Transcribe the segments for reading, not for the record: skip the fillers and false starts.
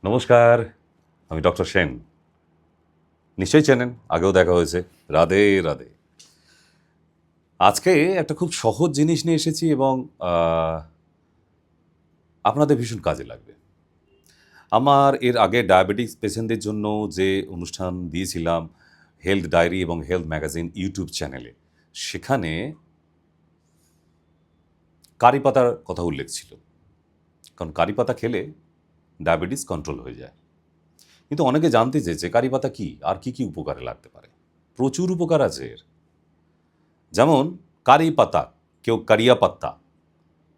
নমস্কার, আমি ডক্টর সেন। নিশ্চয়ই চেনেন, আগেও দেখা হয়েছে। রাধে রাধে। আজকে একটা খুব সহজ জিনিস নিয়ে এসেছি এবং আপনাদের ভীষণ কাজে লাগবে। আমার এর আগে ডায়াবেটিক্স পেশেন্টদের জন্য যে অনুষ্ঠান দিয়েছিলাম হেলথ ডায়েরি এবং হেলথ ম্যাগাজিন ইউটিউব চ্যানেলে, সেখানে কারি পাতার কথা উল্লেখ ছিল। কারণ কারি পাতা খেলে ডায়াবেটিস কন্ট্রোল হয়ে যায়। কিন্তু অনেকে জানতে চেয়েছে কারি পাতা কী আর কী কী উপকারে লাগতে পারে। প্রচুর উপকার আছে এর। যেমন কারি পাতা, কেউ কারিয়া পাত্তা,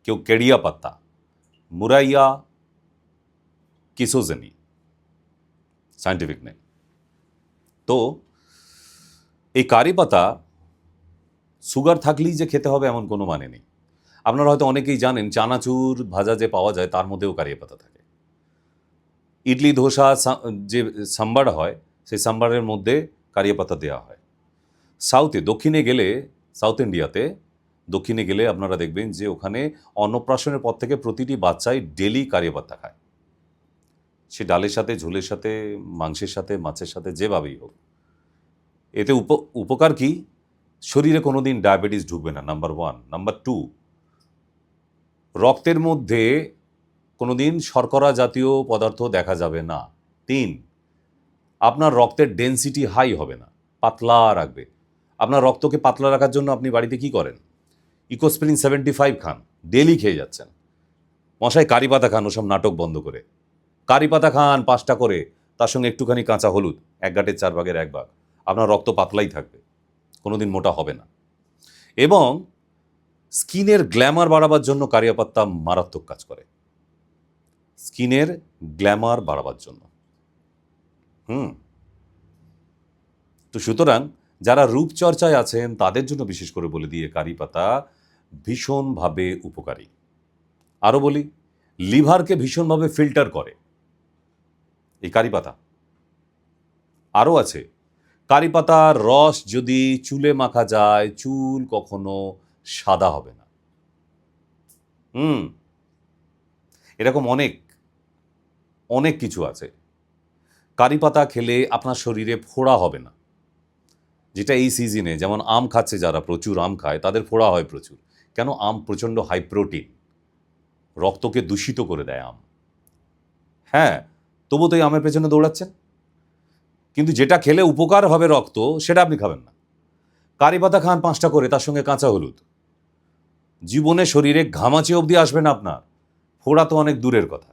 কেউ কেড়িয়া পাত্তা, মুরাইয়া কিসোজেনি সায়েন্টিফিক নেম। তো এই কারি পাতা সুগার থাকলেই যে খেতে হবে এমন কোনো মানে নেই। আপনারা হয়তো অনেকেই জানেন চানাচুর ভাজা যে পাওয়া যায় তার মধ্যেও কারিয়া পাতা থাকে। ইডলি ধোসা যে সাম্বার হয় সেই সাম্বারের মধ্যে কারিয়া পাতা দেওয়া হয়। সাউথ ইন্ডিয়াতে দক্ষিণে গেলে আপনারা দেখবেন যে ওখানে অন্নপ্রাশনের পর থেকে প্রতিটি বাচ্চাই ডেলি কারিয়া পাতা খায়। সে ডালের সাথে, ঝোলের সাথে, মাংসের সাথে, মাছের সাথে, যেভাবেই হোক। এতে উপকার কি? শরীরে কোনো দিন ডায়াবেটিস ঢুকবে না, নাম্বার 1। নাম্বার 2, রক্তের মধ্যে কোনো দিন শর্করা জাতীয় পদার্থ দেখা যাবে না। 3, আপনার রক্তের ডেনসিটি হাই হবে না, পাতলা রাখবে। আপনার রক্তকে পাতলা রাখার জন্য আপনি বাড়িতে কি করেন? ইকোস্প্রিন 75 খান, ডেলি খেয়ে যাচ্ছেন। মশাই কারি পাতা খান, ওসব নাটক বন্ধ করে। কারি পাতা খান 5টা করে, তার সঙ্গে একটুখানি কাঁচা হলুদ, 1 গাঁটের 4 ভাগের 1 ভাগ। আপনার রক্ত পাতলাই থাকবে, কোনোদিন মোটা হবে না। এবং স্কিনের গ্ল্যামার বাড়াবার জন্য কারিয়া পাত্তা মারাত্মক কাজ করে। স্কিনের গ্ল্যামার বাড়াবার জন্য। তো সুতরাং যারা রূপচর্চায় আছেন তাদের জন্য বিশেষ করে বলে দিয়ে কারি পাতা ভীষণভাবে উপকারী। আরও বলি, লিভারকে ভীষণভাবে ফিল্টার করে এই কারি পাতা। আরও আছে, কারি পাতার রস যদি চুলে মাখা যায়, চুল কখনো সাদা হবে না। এরকম অনেক অনেক কিছু আছে। কারি পাতা খেলে আপনার শরীরে ফোড়া হবে না, যেটা এই সিজনে, যেমন আম খাচ্ছে যারা, প্রচুর আম খায়, তাদের ফোড়া হয় প্রচুর। কেন? আম প্রচণ্ড হাই প্রোটিন, রক্তকে দূষিত করে দেয় আম। হ্যাঁ, তবু তো এই আমের পেছনে দৌড়াচ্ছেন। কিন্তু যেটা খেলে উপকার হবে রক্ত, সেটা আপনি খাবেন না। কারি পাতা খান 5টা করে, তার সঙ্গে কাঁচা হলুদ। জীবনে শরীরে ঘামাচি অবধি আসবে না আপনার, ফোড়া তো অনেক দূরের কথা।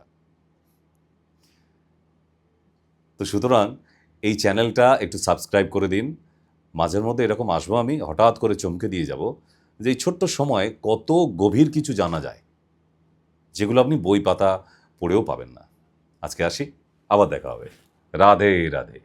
তো সুতরাং এই চ্যানেলটা একটু সাবস্ক্রাইব করে দিন। মাঝের মধ্যে এরকম আসবো আমি, হঠাৎ করে চমকে দিয়ে যাব যে এই ছোট্ট সময় কত গভীর কিছু জানা যায়, যেগুলো আপনি বই পাতা পড়েও পাবেন না। আজকে আসি, আবার দেখা হবে। রাধে রাধে।